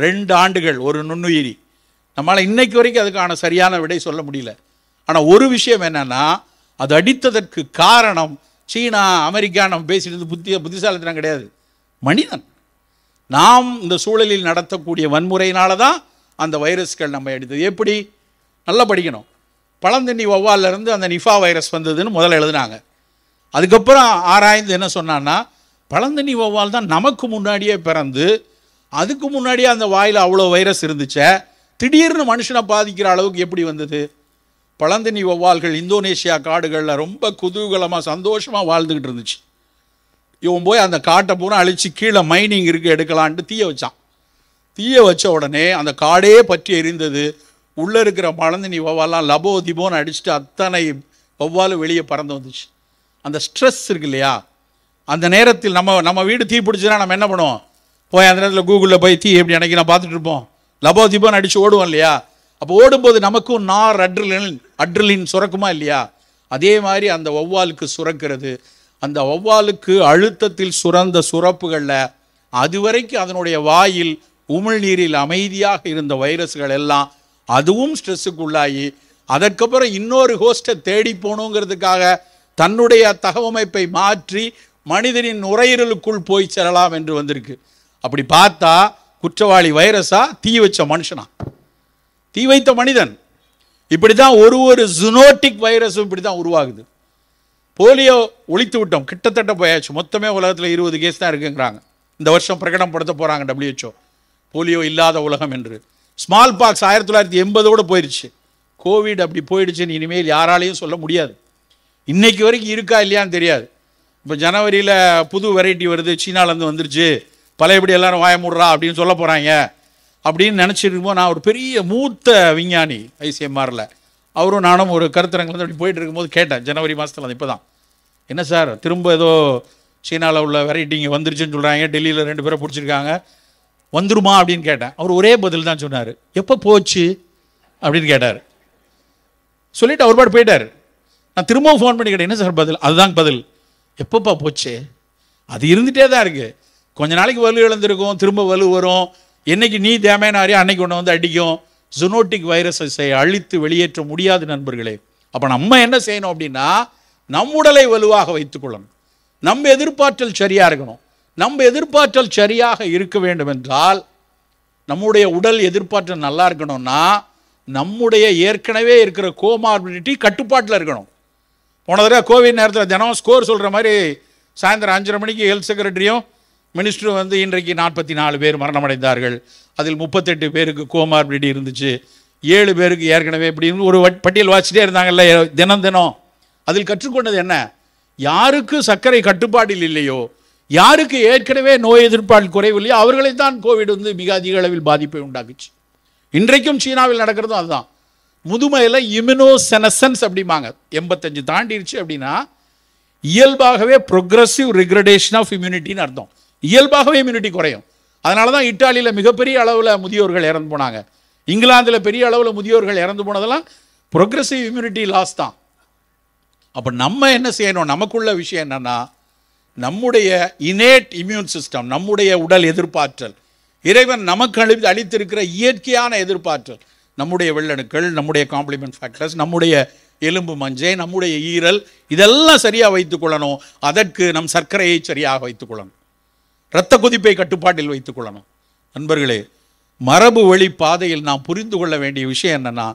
2 ஆண்டுகள் ஒரு நுண்ணுயிரி. நம்மளால் இன்னைக்கு வரைக்கும் அதுக்கான சரியான விடை சொல்ல முடியல. ஆனால் ஒரு விஷயம் என்னன்னா, அது அடித்ததற்கு காரணம் சீனா, அமெரிக்கா நம்ம பேசிட்டு புத்திசாலித்தனம் கிடையாது, மனிதன். நாம் இந்த சூழலில் நடத்தக்கூடிய வன்முறையினால தான் அந்த வைரஸ்கள் நம்ம அடித்தது. எப்படி? நல்லா படிக்கணும். பழந்தண்ணி வௌவாலிருந்து அந்த நிஃபா வைரஸ் வந்ததுன்னு முதல்ல எழுதினாங்க. அதுக்கப்புறம் ஆராய்ந்து என்ன சொன்னான்னா, பழந்தண்ணி வௌவால் தான் நமக்கு முன்னாடியே பிறந்து அதுக்கு முன்னாடியே அந்த வாயில் அவ்வளோ வைரஸ் இருந்துச்சே, திடீர்னு மனுஷனை பாதிக்கிற அளவுக்கு எப்படி வந்தது? பழந்தண்ணி வௌவால்கள் இந்தோனேஷியா காடுகளில் ரொம்ப குதூகலமாக சந்தோஷமாக வாழ்ந்துக்கிட்டு இருந்துச்சு. இவன் போய் அந்த காட்டை பூரா அழித்து கீழே மைனிங் இருக்குது எடுக்கலான்ட்டு தீய வச்சான். தீய வச்ச உடனே அந்த காடே பற்றி எரிந்தது. உள்ளே இருக்கிற பழந்தண்ணி வௌவாலாம் லபோ திபோன்னு அடிச்சுட்டு அத்தனை வௌவாலும் வெளியே பறந்து வந்துச்சு. அந்த ஸ்ட்ரெஸ் இருக்கு இல்லையா, அந்த நேரத்தில் நம்ம வீடு தீ பிடிச்சுன்னா நம்ம என்ன பண்ணுவோம்? போய் அந்த நேரத்தில் கூகுளில் போய் தீ எப்படி அன்றைக்கி நான் பார்த்துட்டு இருப்போம், லபோ திபோன்னு அடித்து ஓடுவோம் இல்லையா? அப்போ ஓடும்போது நமக்கும் அட்ரிலின் சுரக்குமா இல்லையா? அதே மாதிரி அந்த வௌவாலுக்கு சுரக்கிறது. அந்த வௌவாலுக்கு அழுத்தத்தில் சுரந்த சுரப்புகளில் அதுவரைக்கும் அதனுடைய வாயில் உமிழ்நீரில் அமைதியாக இருந்த வைரஸ்கள் எல்லாம் அதுவும் ஸ்ட்ரெஸ்ஸுக்குள்ளாகி அதற்கப்புறம் இன்னொரு ஹோஸ்ட்டை தேடி போகணுங்கிறதுக்காக தன்னுடைய தகவமைப்பை மாற்றி மனிதனின் நுரையீரலுக்குள் போய் செல்லலாம் என்று வந்திருக்கு. அப்படி பார்த்தா குற்றவாளி வைரஸா, தீ வச்ச மனுஷனா? தீ வைத்த மனிதன். இப்படி தான் ஒரு ஜூனோட்டிக் வைரஸும் இப்படி தான் உருவாகுது. போலியோ ஒழித்து விட்டோம், கிட்டத்தட்ட போயாச்சு. மொத்தமே உலகத்தில் 20 கேஸ் தான் இருக்குங்கிறாங்க. இந்த வருஷம் பிரகடனப்படுத்த போகிறாங்க WHO, போலியோ இல்லாத உலகம் என்று. ஸ்மால் பாக்ஸ் 1980 போயிடுச்சு. கோவிட் அப்படி போயிடுச்சுன்னு இனிமேல் யாராலையும் சொல்ல முடியாது. இன்னைக்கு வரைக்கும் இருக்கா இல்லையான்னு தெரியாது. இப்போ ஜனவரியில் புது வெரைட்டி வருது, சீனாலேருந்து வந்துருச்சு, பழையபடி எல்லாரும் வாய மூடுறா அப்படின்னு சொல்ல போகிறாங்க அப்படின்னு நினச்சிட்டு இருக்கும்போது, நான் ஒரு பெரிய மூத்த விஞ்ஞானி ICMRல அவரும் நானும் ஒரு கருத்தரங்கில் அப்படி போயிட்டு இருக்கும்போது கேட்டேன், ஜனவரி மாதத்தில் இப்போ தான், என்ன சார் திரும்ப ஏதோ சீனாவில் உள்ள வெரைட்டி இங்கே வந்துருச்சுன்னு சொல்கிறாங்க, டெல்லியில் 2 பேரை பிடிச்சிருக்காங்க, வந்துருமா அப்படின்னு கேட்டேன். அவர் ஒரே பதில் தான் சொன்னார், எப்போ போச்சு அப்படின்னு கேட்டார். சொல்லிவிட்டு அவர் பாட்டு போயிட்டார். நான் திரும்பவும் ஃபோன் பண்ணி கேட்டேன், என்ன சார் பதில்? அதுதான் பதில், எப்போப்பா போச்சு, அது இருந்துகிட்டே தான் இருக்குது, கொஞ்ச நாளைக்கு வலு இழந்திருக்கும், திரும்ப வலு வரும், என்னைக்கு நீ தேமையானாரியா அன்னைக்கு ஒன்று வந்து அடிக்கும். ஜூனோட்டிக் வைரஸை அழித்து வெளியேற்ற முடியாது நண்பர்களே. அப்போ நம்ம என்ன செய்யணும் அப்படின்னா, நம் உடலை வலுவாக வைத்துக்கொள்ளணும், நம்ம எதிர்பார்த்தல் சரியாக இருக்கணும். நம்ம எதிர்பார்த்தல் சரியாக இருக்க வேண்டும் என்றால், நம்முடைய உடல் எதிர்பார்த்தல் நல்லா இருக்கணும்னா, நம்முடைய ஏற்கனவே இருக்கிற கோமார்பிடிட்டி கட்டுப்பாட்டில் இருக்கணும். போன தடவை கோவிட் நேரத்தில் தினம் ஸ்கோர் சொல்கிற மாதிரி சாயந்தரம் 5:30 மணிக்கு ஹெல்த் செக்ரட்டரியும் மினிஸ்டரும் வந்து இன்றைக்கு 44 பேர் மரணமடைந்தார்கள், அதில் 38 பேருக்கு கோமார்பிடிட்டி இருந்துச்சு, 7 பேருக்கு ஏற்கனவே இப்படின்னு ஒரு பட்டியல் வாசிச்சிட்டே இருந்தாங்கல்ல தினம். அதில் கற்றுக்கொண்டது என்ன? யாருக்கு சர்க்கரை கட்டுப்பாட்டில் இல்லையோ, யாருக்கு ஏற்கனவே நோய் எதிர்ப்பால் குறைவில்லையோ அவர்களை தான் கோவிட் வந்து மிக அதிக அளவில் பாதிப்பை உண்டாக்குச்சு. இன்றைக்கும் சீனாவில் நடக்கிறதும் அதுதான். முதுமையில் இம்யூனோசெனசன்ஸ் அப்படிம்பாங்க, 85 தாண்டிடுச்சு அப்படின்னா இயல்பாகவே ப்ரொக்ரெசிவ் ரிக்ரடேஷன் ஆஃப் இம்யூனிட்டின்னு அர்த்தம். இயல்பாகவே இம்யூனிட்டி குறையும். அதனால தான் இட்டாலியில் மிகப்பெரிய அளவில் முதியோர்கள் இறந்து போனாங்க, இங்கிலாந்தில் பெரிய அளவில் முதியோர்கள் இறந்து போனதெல்லாம் ப்ரொக்ரெசிவ் இம்யூனிட்டி லாஸ் தான். அப்போ நம்ம என்ன செய்யணும்? நமக்குள்ள விஷயம் என்னன்னா, நம்முடைய இனேட் இம்யூன் சிஸ்டம், நம்முடைய உடல் எதிர்ப்பாற்றல், இறைவன் நமக்கு அளித்திருக்கிற இயற்கையான எதிர்ப்பாற்றல், நம்முடைய வெள்ளணுக்கள், நம்முடைய காம்ப்ளிமெண்ட் ஃபேக்டர்ஸ், நம்முடைய எலும்பு மஞ்சை, நம்முடைய ஈரல், இதெல்லாம் சரியாக வைத்துக்கொள்ளணும். அதற்கு நம் சர்க்கரையை சரியாக வைத்துக்கொள்ளணும், இரத்த கொதிப்பை கட்டுப்பாட்டில் வைத்துக்கொள்ளணும். நண்பர்களே, மரபு வழி பாதையில் நாம் புரிந்து கொள்ள வேண்டிய விஷயம் என்னென்னா,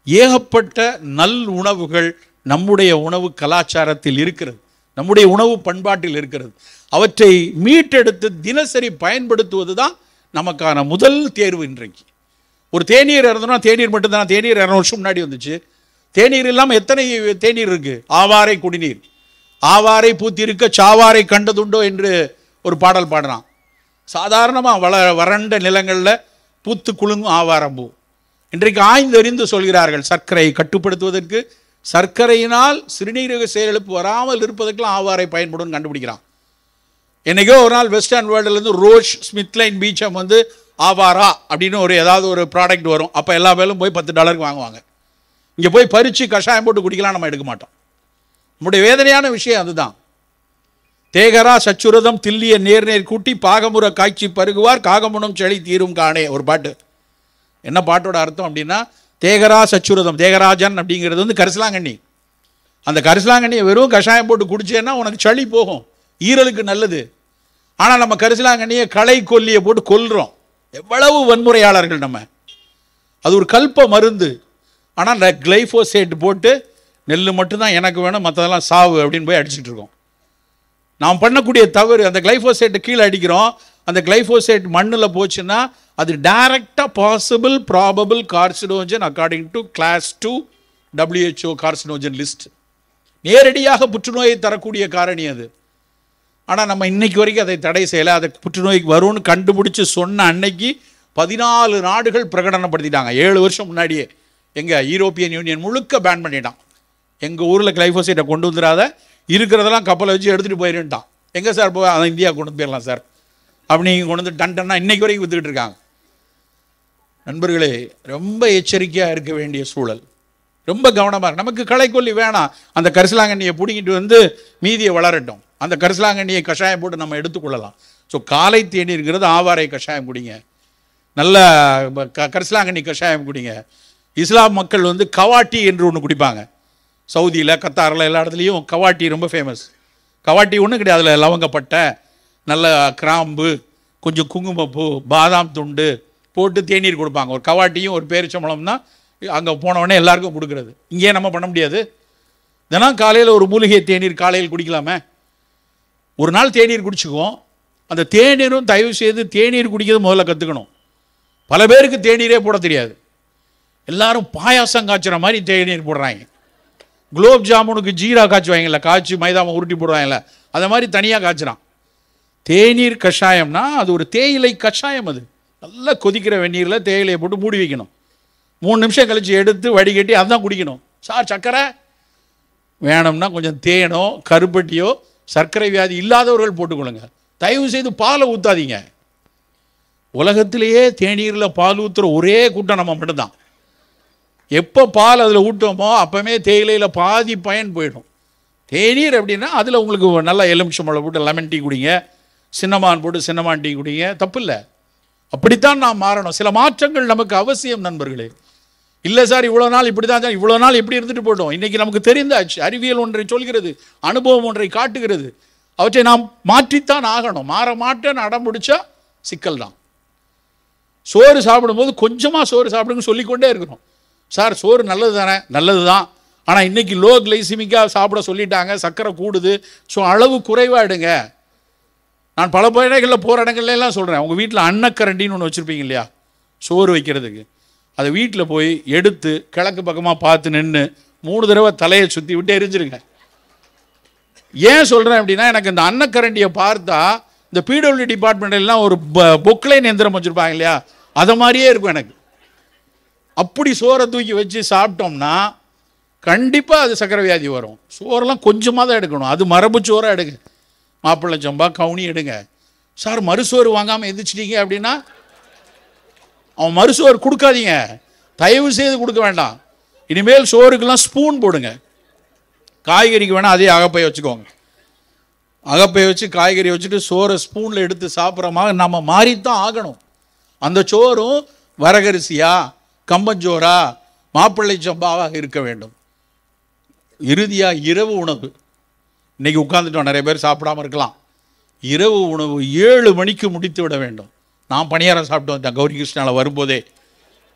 ஏகப்பட்ட நல் உணவுகள் நம்முடைய உணவு கலாச்சாரத்தில் இருக்கிறது, நம்முடைய உணவு பண்பாட்டில் இருக்கிறது. அவற்றை மீட்டெடுத்து தினசரி பயன்படுத்துவது தான் நமக்கான முதல் தேர்வு. இன்றைக்கு ஒரு தேநீர் இருந்தோம்னா, தேநீர் மட்டும்தான், தேநீர் 200 வருஷம் முன்னாடி வந்துச்சு. தேநீர் இல்லாமல் எத்தனை தேநீர் இருக்குது? ஆவாரை குடிநீர், ஆவாரை பூத்திருக்க சாவாரை கண்டதுண்டோ என்று ஒரு பாடல் பாடுறான். சாதாரணமாக வறண்ட நிலங்களில் பூத்து குலுங்கும் ஆவாரம் பூ. இன்றைக்கு ஆய்ந்தறிந்து சொல்கிறார்கள், சர்க்கரையை கட்டுப்படுத்துவதற்கு, சர்க்கரையினால் சிறுநீரக செயலிழப்பு வராமல் இருப்பதற்கெல்லாம் ஆவாரை பயன்படும் கண்டுபிடிக்கிறான். என்னைக்கோ ஒரு நாள் வெஸ்டர்ன் வேர்ல்டுலேருந்து ரோஷ் ஸ்மித்லைன் பீச்சம் வந்து ஆவாரா அப்படின்னு ஏதாவது ஒரு ப்ராடக்ட் வரும். அப்போ எல்லா பேரும் போய் $10 வாங்குவாங்க. இங்கே போய் பறித்து கஷாயம் போட்டு குடிக்கலாம், நம்ம எடுக்க மாட்டோம். நம்முடைய வேதனையான விஷயம் அதுதான். தேகரா சச்சுரதம் தில்லிய நேர் கூட்டி பாகமுற காய்ச்சி பருகுவார் காகமுனம் செழி தீரும் காணே. ஒரு பாட்டு. என்ன பாட்டோட அர்த்தம் அப்படின்னா, தேகரா சச்சுரதம், தேகராஜன் அப்படிங்கிறது வந்து கரிசலாங்கண்ணி. அந்த கரிசலாங்கண்ணியை வெறும் கஷாயம் போட்டு குடிச்சேன்னா உனக்கு சளி போகும், ஈரலுக்கு நல்லது. ஆனால் நம்ம கரிசலாங்கண்ணியை களை கொல்லியை போட்டு கொல்றோம். எவ்வளவு வன்முறையாளர்கள் நம்ம. அது ஒரு கல்ப மருந்து. ஆனால் கிளைஃபோசேட் போட்டு நெல் மட்டும்தான் எனக்கு வேணும், மற்றதெல்லாம் சாவு அப்படின்னு போய் அடிச்சுட்டு இருக்கோம். நாம் பண்ணக்கூடிய தவறு, அந்த கிளைஃபோசேட்டை கீழே அடிக்கிறோம். அந்த கிளைஃபோசேட் மண்ணில் போச்சுன்னா அது டைரக்டாக possible probable carcinogen according to class 2 WHO carcinogen list. நேரடியாக புற்றுநோயை தரக்கூடிய காரணி அது. ஆனால் நம்ம இன்னைக்கு வரைக்கும் அதை தடை செய்யலை. அதை புற்றுநோய்க்கு வரும்னு கண்டுபிடிச்சி சொன்ன அன்னைக்கு 14 நாடுகள் பிரகடனப்படுத்திட்டாங்க. 7 வருஷம் முன்னாடியே எங்கள் யூரோப்பியன் யூனியன் முழுக்க பேன் பண்ணிட்டான். எங்கள் ஊரில் கிளைஃபோசேட்டை கொண்டு வந்துடாத, இருக்கிறதெல்லாம் கப்பலை வச்சு எடுத்துகிட்டு போயிருந்தான். எங்கே சார் போய் அதை இந்தியா கொண்டு போயிடலாம் சார் அப்படி கொண்டு வந்து டன்னா இன்னைக்கு வரைக்கும் விற்றுக்கிட்டு இருக்காங்க. நண்பர்களே, ரொம்ப எச்சரிக்கையாக இருக்க வேண்டிய சூழல். ரொம்ப கவனமாக இருக்கு. நமக்கு களைக்கொல்லி வேணாம், அந்த கரிசலாங்கண்ணியை பிடிங்கிட்டு வந்து மீதியை வளரட்டும். அந்த கரிசலாங்கண்ணியை கஷாயம் போட்டு நம்ம எடுத்துக்கொள்ளலாம். ஸோ காலை தேநீர்ங்கிறது ஆவாரை கஷாயம் குடிங்க, நல்ல கரிசலாங்கண்ணி கஷாயம் குடிங்க. இஸ்லாம் மக்கள் வந்து கவாட்டி என்று ஒன்று குடிப்பாங்க. சவுதியில், கத்தாரில், எல்லா இடத்துலையும் கவாட்டி ரொம்ப ஃபேமஸ். கவாட்டி ஒன்றும் கிடையாது, அதில் லவங்கப்பட்டை, நல்ல கிராம்பு, கொஞ்சம் குங்குமப்பூ, பாதாம் துண்டு போட்டு தேநீர் கொடுப்பாங்க. ஒரு கவாட்டியும் ஒரு பேரிச்சம்பழம் தான் அங்கே போனவொடனே எல்லாருக்கும் கொடுக்குறது. இங்கேயே நம்ம பண்ண முடியாது. தினம் காலையில் ஒரு மூலிகை தேநீர் காலையில் குடிக்கலாமே. ஒரு நாள் தேநீர் குடிச்சுக்குவோம். அந்த தேநீரும் தயவு செய்து தேநீர் குடிக்கிறது முதல்ல கற்றுக்கணும். பல பேருக்கு தேநீரே போட தெரியாது. எல்லாரும் பாயாசம் காய்ச்சுற மாதிரி தேநீர் போடுறாங்க. குலோப் ஜாமுனுக்கு ஜீரா காய்ச்சுவாங்கல்ல, காய்ச்சி மைதாவை உருட்டி போடுவாங்கல்ல, அதை மாதிரி தனியாக காய்ச்சுறான். தேநீர் கஷாயம்னா அது ஒரு தேயிலை கஷாயம். அது நல்லா கொதிக்கிற வெந்நீரில் தேயிலையை போட்டு மூடி வைக்கணும். 3 நிமிஷம் கழித்து எடுத்து வடிகட்டி அதுதான் குடிக்கணும். சார் சர்க்கரை வேணும்னா கொஞ்சம் தேனோ கருப்பட்டியோ சர்க்கரை வியாதி இல்லாதவர்கள் போட்டுக்கொள்ளுங்க. தயவு செய்து பாலை ஊற்றாதீங்க. உலகத்திலேயே தேநீரில் பால் ஊற்றுற ஒரே கூட்டம் நம்ம மட்டும்தான். எப்போ பால் அதில் ஊட்டோமோ அப்போவே தேயிலையில் பாதி பயன் போயிடும். தேநீர் அப்படின்னா அதில் உங்களுக்கு நல்லா எலுமிச்சம்பழம் போட்டு லெமன் டீ குடிங்க, சின்னமான் போட்டு சின்னமான் டீ குடிங்க, தப்பு இல்லை. அப்படித்தான் நாம் மாறணும். சில மாற்றங்கள் நமக்கு அவசியம் நண்பர்களே. இல்லை சார் இவ்வளோ நாள் இப்படி தான் சார், இவ்வளோ நாள் இப்படி இருந்துட்டு போட்டோம். இன்றைக்கி நமக்கு தெரிந்தாச்சு. அறிவியல் ஒன்றை சொல்கிறது, அனுபவம் ஒன்றை காட்டுகிறது. அவற்றை நாம் மாற்றித்தான் ஆகணும். மாற மாட்டேன்னு அடம் பிடிச்சா சிக்கல் தான். சோறு சாப்பிடும்போது கொஞ்சமாக சோறு சாப்பிடுங்க சொல்லிக்கொண்டே இருக்கிறோம். சார் சோறு நல்லது தானே, நல்லது தான். ஆனால் இன்றைக்கி லோ கிளைசிமிக்காக சாப்பிட சொல்லிட்டாங்க, சர்க்கரை கூடுது. ஸோ அளவு குறைவாக எடுங்க. நான் பல இடங்களில் போகிற இடங்கள்லாம் சொல்கிறேன். உங்கள் வீட்டில் அன்னக்கரண்டின்னு ஒன்று வச்சுருப்பீங்க இல்லையா, சோறு வைக்கிறதுக்கு. அதை வீட்டில் போய் எடுத்து கிழக்கு பக்கமாக பார்த்து நின்று 3 தடவை தலையை சுற்றி விட்டு எரிஞ்சிருங்க. ஏன் சொல்கிறேன் அப்படின்னா, எனக்கு இந்த அன்னக்கரண்டியை பார்த்தா இந்த பிடபிள்யூ டிபார்ட்மெண்ட்லாம் ஒரு பொக்லைன் எந்திரம் வச்சுருப்பாங்க இல்லையா, அதை மாதிரியே இருக்கும் எனக்கு. அப்படி சோறை தூக்கி வச்சு சாப்பிட்டோம்னா கண்டிப்பாக அது சக்கரை வியாதி வரும். சோறெல்லாம் கொஞ்சமாக தான் எடுக்கணும். அது மரபு சோறாக எடுங்க, மாப்பிள்ளை சம்பா கவுனி எடுங்க. சார் மறுசோறு வாங்காமல் எந்திரிச்சிட்டீங்க அப்படின்னா அவன் மறுசோறு கொடுக்காதீங்க, தயவு செய்து கொடுக்க வேண்டாம். இனிமேல் சோறுக்கெல்லாம் ஸ்பூன் போடுங்க. காய்கறிக்கு வேணால் அதே அகப்பையை வச்சுக்கோங்க. அகப்பையை வச்சு காய்கறி வச்சுட்டு சோறை ஸ்பூனில் எடுத்து சாப்பிட்றமாக நம்ம மாறித்தான் ஆகணும். அந்த சோறும் வரகரிசியா கம்பஞ்சோரா மாப்பிள்ளை சம்பாவாக இருக்க வேண்டும். இறுதியாக இரவு உணவு. இன்றைக்கி உட்காந்துட்டோம், நிறைய பேர் சாப்பிடாமல் இருக்கலாம். இரவு உணவு 7 மணிக்கு முடித்து விட வேண்டும். நான் பணியாரம் சாப்பிட்டு வந்தேன் கௌரி கிருஷ்ணாவில் வரும்போதே.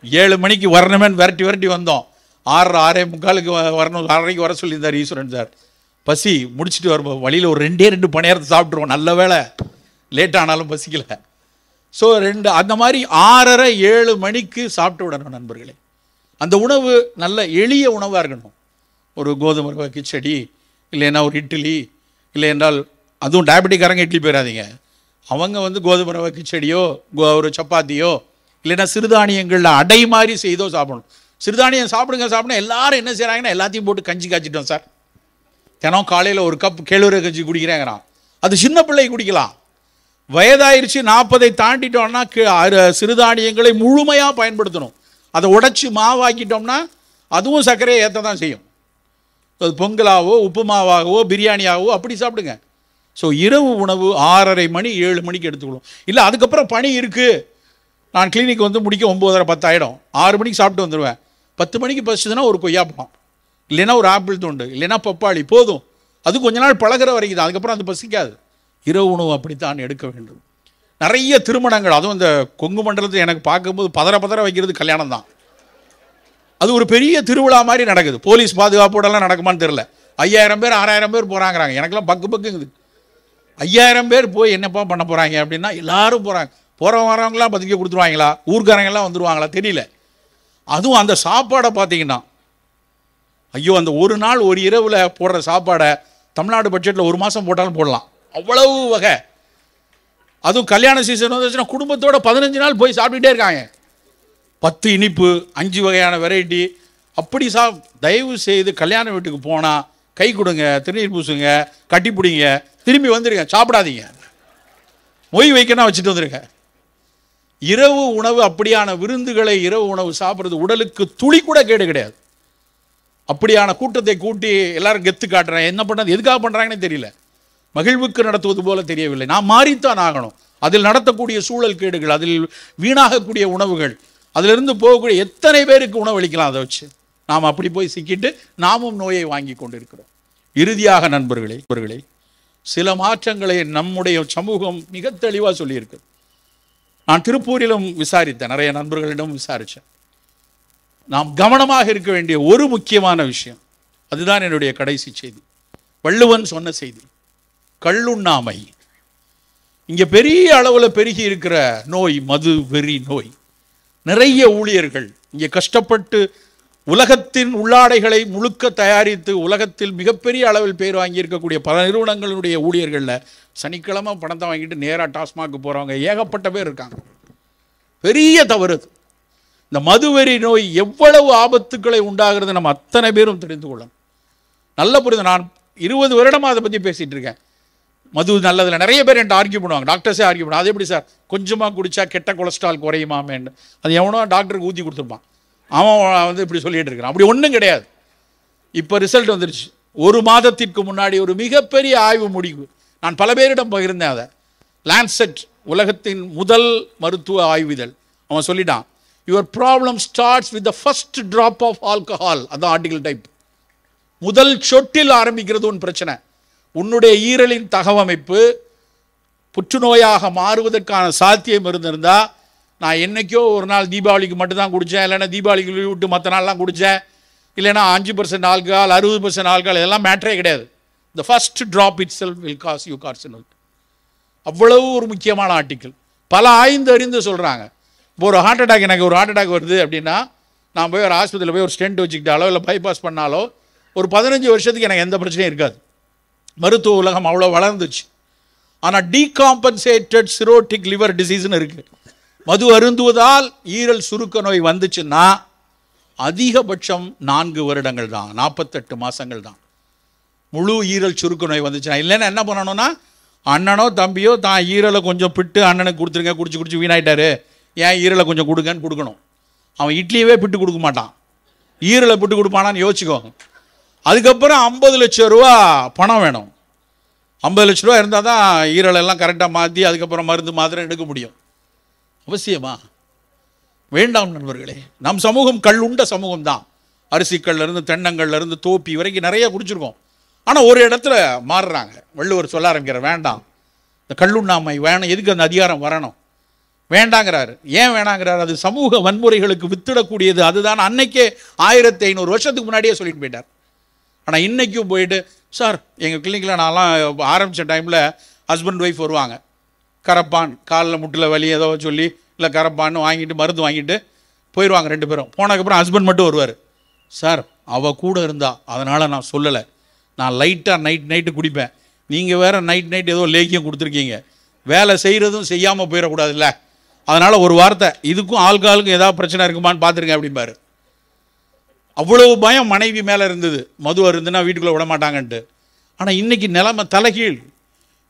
7 மணிக்கு வரணுமேன்னு விரட்டி வந்தோம். 6:45 வரணும், 6:30 வர சொல்லியிருந்தார் ஈஸ்வரன் சார். பசி முடிச்சுட்டு வரும்போது வழியில் ஒரு 2 பணியாரத்தை சாப்பிட்ருவோம். நல்ல வேலை லேட்டானாலும் பசிக்கலை. ஸோ அந்த மாதிரி 6:30-7 மணிக்கு சாப்பிட்டு விடணும் நண்பர்களே. அந்த உணவு நல்ல எளிய உணவாக இருக்கணும். ஒரு கோதுமை ரவை கிச்சடி, இல்லைன்னா ஒரு இட்லி, இல்லை என்றால் அதுவும் டயபெட்டிக்காரங்க இட்லி போயிடாதீங்க. அவங்க கோதுமை ரவை கிச்சடியோ ஒரு சப்பாத்தியோ இல்லைன்னா சிறுதானியங்களில் அடை மாதிரி செய்தோ சாப்பிடணும். சிறுதானியம் சாப்பிடுங்க. எல்லாரும் என்ன செய்கிறாங்கன்னா எல்லாத்தையும் போட்டு கஞ்சி காய்ச்சிட்டோம் சார். தினம் காலையில் ஒரு கப் கேழ்வரகு கஞ்சி குடிக்கிறேங்கிறான். அது சின்ன பிள்ளை குடிக்கலாம். வயதாயிருச்சு 40 தாண்டிட்டோம்னா சிறுதானியங்களை முழுமையாக பயன்படுத்தணும். அதை உடைச்சி மாவாக்கிட்டோம்னா அதுவும் சர்க்கரையை ஏற்ற தான் செய்யும். அது பொங்கலாவோ உப்புமாவாகவோ பிரியாணியாகவோ அப்படி சாப்பிடுங்க. ஸோ இரவு உணவு 6:30 மணி 7 மணிக்கு எடுத்துக்கணும். இல்லை அதுக்கப்புறம் பணி இருக்குது, நான் கிளினிக் வந்து முடிக்க 9:30 10 ஆகிடும், 6 மணிக்கு சாப்பிட்டு வந்துடுவேன். 10 மணிக்கு பசிச்சுதுன்னா ஒரு கொய்யாப்பழம், இல்லைன்னா ஒரு ஆப்பிள் துண்டு, இல்லைன்னா பப்பாளி போதும். அது கொஞ்ச நாள் பழகிற வரைக்கும் தான், அதுக்கப்புறம் அது பசிக்காது. இரவு உணவு அப்படித்தான் எடுக்க வேண்டும். நிறைய திருமணங்கள், அதுவும் இந்த கொங்கு மண்டலத்தில் எனக்கு பார்க்கும்போது பதற வைக்கிறது கல்யாணம் தான். அது ஒரு பெரிய திருவிழா மாதிரி நடக்குது. போலீஸ் பாதுகாப்போடலாம் நடக்குமான்னு தெரியல. 5000 பேர் 6000 பேர் போகிறாங்கிறாங்க. எனக்கெல்லாம் பக்குங்குது. 5000 பேர் போய் என்னப்பா பண்ண போகிறாங்க அப்படின்னா எல்லாரும் போகிறாங்க. வரவங்களாம் பத்திரிக்கை கொடுத்துருவாங்களா, ஊர்க்காரங்கெல்லாம் வந்துடுவாங்களா தெரியல. அதுவும் அந்த சாப்பாடை பார்த்தீங்கன்னா, ஐயோ அந்த ஒரு நாள் ஒரு இரவில் போடுற சாப்பாடை தமிழ்நாடு பட்ஜெட்டில் ஒரு மாதம் போட்டாலும் போடலாம், அவ்வளவு வகை. அதுவும் கல்யாண சீசன் வந்துச்சுன்னா குடும்பத்தோட 15 நாள் போய் சாப்பிட்டுட்டே இருக்காங்க. 10 இனிப்பு, 5 வகையான வெரைட்டி. அப்படி தயவு செய்து கல்யாண வீட்டுக்கு போனால் கை கொடுங்க, திருநீர் பூசுங்க, கட்டி பிடிங்க, திரும்பி வந்துடுங்க, சாப்பிடாதீங்க. மொய் வைக்கணும் வச்சுட்டு வந்துடுங்க. இரவு உணவு அப்படியான விருந்துகளை இரவு உணவு சாப்பிட்றது உடலுக்கு துளி கூட கேடு கிடையாது. அப்படியான கூட்டத்தை கூட்டி எல்லாரும் கெத்து காட்டுறேன், என்ன பண்ணுறது, எதுக்காக பண்ணுறாங்கன்னு தெரியல. மகிழ்வுக்கு நடத்துவது போல தெரியவில்லை. நாம் மாறித்தான் ஆகணும். அதில் நடத்தக்கூடிய சூழல் கேடுகள், அதில் வீணாகக்கூடிய உணவுகள், அதிலிருந்து போகக்கூடிய எத்தனை பேருக்கு உணவளிக்கலாம். அதை வச்சு நாம் அப்படி போய் சிக்கிட்டு நாமும் நோயை வாங்கி கொண்டு இருக்கிறோம். இறுதியாக நண்பர்களே, சில மாற்றங்களை நம்முடைய சமூகம் மிக தெளிவாக சொல்லியிருக்கு. நான் திருப்பூரிலும் விசாரித்தேன், நிறைய நண்பர்களிடம் விசாரித்தேன். நாம் கவனமாக இருக்க வேண்டிய ஒரு முக்கியமான விஷயம், அதுதான் என்னுடைய கடைசி செய்தி. வள்ளுவன் சொன்ன செய்தி, கள்ளுண்ணாமை. இங்கே பெரிய அளவில் பெருகி இருக்கிற நோய் மது வெறி நோய். நிறைய ஊழியர்கள் இங்கே கஷ்டப்பட்டு உலகத்தின் உள்ளாடைகளை முழுக்க தயாரித்து உலகத்தில் மிகப்பெரிய அளவில் பேர் வாங்கியிருக்கக்கூடிய பல நிறுவனங்களுடைய ஊழியர்களில் சனிக்கிழமை பணத்தை வாங்கிட்டு நேராக டாஸ்மாக்கு போகிறவங்க ஏகப்பட்ட பேர் இருக்காங்க. பெரிய தவறு. இந்த மதுவெறி நோய் எவ்வளவு ஆபத்துக்களை உண்டாகிறது நம்ம அத்தனை பேரும் தெரிந்து கொள்ளணும். நல்ல புரிந்து, நான் 20 வருடமாக அதை பற்றி பேசிகிட்டு இருக்கேன். மது நல்லதில்லை. நிறைய பேர் என்கிட்ட ஆர்கியூ பண்ணுவாங்க, டாக்டர்ஸே ஆர்கியூ பண்ணுவாங்க. அது எப்படி சார், கொஞ்சமாக குடித்தா கெட்ட கொலஸ்ட்ரால் குறையுமாமேன்னு. அது எவனோ டாக்டருக்கு ஊற்றி கொடுத்துருப்பான், அவன் வந்து இப்படி சொல்லிட்டு இருக்கிறான். அப்படி ஒன்றும் கிடையாது. இப்போ ரிசல்ட் வந்துருச்சு. 1 மாதத்திற்கு முன்னாடி ஒரு மிகப்பெரிய ஆய்வு முடிவு, நான் பல பேரிடம் பகிர்ந்தேன் அதை. லான்செட், உலகத்தின் முதல் மருத்துவ ஆய்விதழ், அவன் சொல்லிட்டான், your problem starts with the first drop of alcohol. அதான் ஆர்டிகல் டைப். முதல் சொட்டில் ஆரம்பிக்கிறது உன் பிரச்சனை. உன்னுடைய ஈரலின் தகவமைப்பு புற்றுநோயாக மாறுவதற்கான சாத்தியம் இருந்திருந்தால், நான் என்றைக்கோ ஒரு நாள் தீபாவளிக்கு மட்டும்தான் குடித்தேன், இல்லைன்னா தீபாவளிக்கு விட்டு மற்ற நாள்லாம் குடித்தேன், இல்லைன்னா 5% ஆல்கஹால் 60% ஆல்கஹால், இதெல்லாம் மேட்டரே கிடையாது. The first drop itself will cause you carcinoma. அவ்வளவு ஒரு முக்கியமான ஆர்டிக்கிள். பல ஆய்ந்து அறிந்து சொல்கிறாங்க. இப்போ ஒரு ஹார்ட் அட்டாக், எனக்கு ஒரு ஹார்ட் அட்டாக் வருது அப்படின்னா, நான் போய் ஒரு ஆஸ்பத்திரியில் போய் ஒரு ஸ்டென்ட் வச்சுக்கிட்டாலோ இல்லை பைபாஸ் பண்ணாலோ ஒரு 15 வருஷத்துக்கு எனக்கு எந்த பிரச்சனையும் இருக்காது. மருத்துவ உலகம் அவ்வளோ வளர்ந்துச்சு. ஆனால் டீகாம்பன்சேட்டட் சிரோட்டிக் லிவர் டிசீஸ்னு இருக்குது. மது அருந்துவதால் ஈரல் சுருக்க நோய் வந்துச்சுன்னா அதிகபட்சம் 4 வருடங்கள் தான், 48 மாதங்கள் தான். முழு ஈரல் சுருக்க நோய் வந்துச்சுன்னா, இல்லைன்னா என்ன பண்ணணும்னா, அண்ணனோ தம்பியோ தான் ஈரலை கொஞ்சம் பிட்டு அண்ணனுக்கு கொடுத்துருங்க, குடிச்சு வீணாயிட்டாரு, ஏன் ஈரலை கொஞ்சம் கொடுங்கன்னு கொடுக்கணும். அவன் இட்லியவே பிட்டு கொடுக்க மாட்டான், ஈரலை பிட்டு கொடுப்பானான்னு யோசிச்சுக்கோங்க. அதுக்கப்புறம் 50 லட்சம் ரூபா பணம் வேணும். 50 லட்ச ரூபா இருந்தால் தான் ஈரலெல்லாம் கரெக்டாக மாற்றி அதுக்கப்புறம் மருந்து மாத்திரை எடுக்க முடியும். அவசியமா? வேண்டாம் நண்பர்களே. நம் சமூகம் கல் உண்ட சமூகம் தான். அரிசிக்கல்லேருந்து தென்னங்கள்லேருந்து தோப்பி வரைக்கும் நிறைய குடிச்சிருக்கோம். ஆனால் ஒரு இடத்துல மாறுறாங்க. வள்ளுவர் சொல்ல ஆரம்பிக்கிற, வேண்டாம், இந்த கல்லுண்ணாமை வேணும், எதுக்கு அந்த அதிகாரம் வரணும், வேண்டாங்கிறாரு. ஏன் வேணாங்கிறாரு? அது சமூக வன்முறைகளுக்கு வித்திடக்கூடியது. அதுதான் அன்னைக்கே 1500 வருஷத்துக்கு முன்னாடியே சொல்லிட்டு போயிட்டார். ஆனால் இன்றைக்கும் போயிட்டு, சார் எங்கள் கிளினிக்கில் நான்லாம் ஆரம்பித்த டைமில் ஹஸ்பண்ட் ஒய்ஃப் வருவாங்க, கரப்பான் காலில் முட்டில் வலி ஏதோ சொல்லி இல்லை கரப்பான்னு வாங்கிட்டு மருந்து வாங்கிட்டு போயிடுவாங்க 2 பேரும். போனதுக்கப்புறம் ஹஸ்பண்ட் மட்டும் வருவார். சார் அவள் கூட இருந்தா, அதனால் நான் சொல்லலை, நான் லைட்டாக நைட்டு குடிப்பேன், நீங்கள் வேறு நைட் ஏதோ லேக்கியம் கொடுத்துருக்கீங்க, வேலை செய்கிறதும் செய்யாமல் போயிடக்கூடாதுல்ல, அதனால் ஒரு வார்த்தை, இதுக்கும் ஆள்காலுக்கும் ஏதாவது பிரச்சனை இருக்குமான்னு பார்த்துருங்க அப்படிம்பாரு. அவ்வளவு பயம் மனைவி மேலே இருந்தது, மது இருந்துன்னா வீட்டுக்குள்ளே விட மாட்டாங்கன்ட்டு. ஆனால் இன்றைக்கி நிலைமை தலைகீழ்.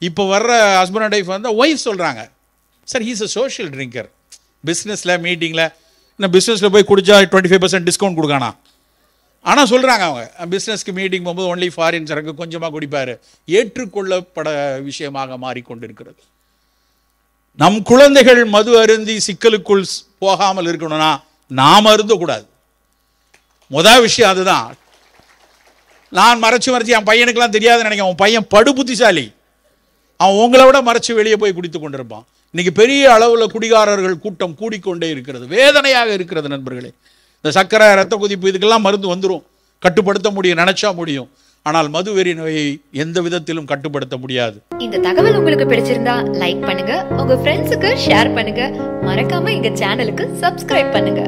இப்போ வர்ற ஹஸ்பண்ட் அண்ட் ஒய்ஃப் வந்து ஒய்ஃப் சொல்கிறாங்க, sir he's a social drinker, பிஸ்னஸில் மீட்டிங்கில், இன்னும் பிஸ்னஸில் போய் குடித்தா 25% டிஸ்கவுண்ட் கொடுக்கானா, ஆனால் சொல்கிறாங்க அவங்க பிஸ்னஸ்க்கு மீட்டிங் போகும்போது ஒன்லி ஃபாரின் சரக்கு கொஞ்சமாக குடிப்பார். ஏற்றுக்கொள்ளப்பட விஷயமாக மாறிக்கொண்டிருக்கிறது. நம் குழந்தைகள் மது அருந்தி சிக்கலுக்குள் போகாமல் இருக்கணும்னா நாம் அருந்தக்கூடாது. முதல் விஷயம் அதுதான். நான் மறைச்சு என் பையனுக்கெல்லாம் தெரியாதுன்னு நினைக்கிறேன். அவன் பையன் படு புத்திசாலி. அவன் உங்களை விட மறைச்சு வெளியே போய் குடித்து கொண்டிருப்பான். இன்னைக்கு பெரிய அளவில் குடிகாரர்கள் கூட்டம் கூடிக்கொண்டே இருக்கிறது. வேதனையாக இருக்கிறது நண்பர்களே. இந்த சர்க்கரை, ரத்த கொதிப்பு இதுக்கெல்லாம் மருந்து வந்துடும், கட்டுப்படுத்த முடியும், நினைச்சா முடியும். ஆனால் மதுவெறி நோயை எந்த விதத்திலும் கட்டுப்படுத்த முடியாது. இந்த தகவல் உங்களுக்கு பிடிச்சிருந்தா லைக் பண்ணுங்க, உங்க ஃப்ரெண்ட்ஸுக்கு ஷேர் பண்ணுங்க, மறக்காம எங்க சேனலுக்கு சப்ஸ்கிரைப் பண்ணுங்க.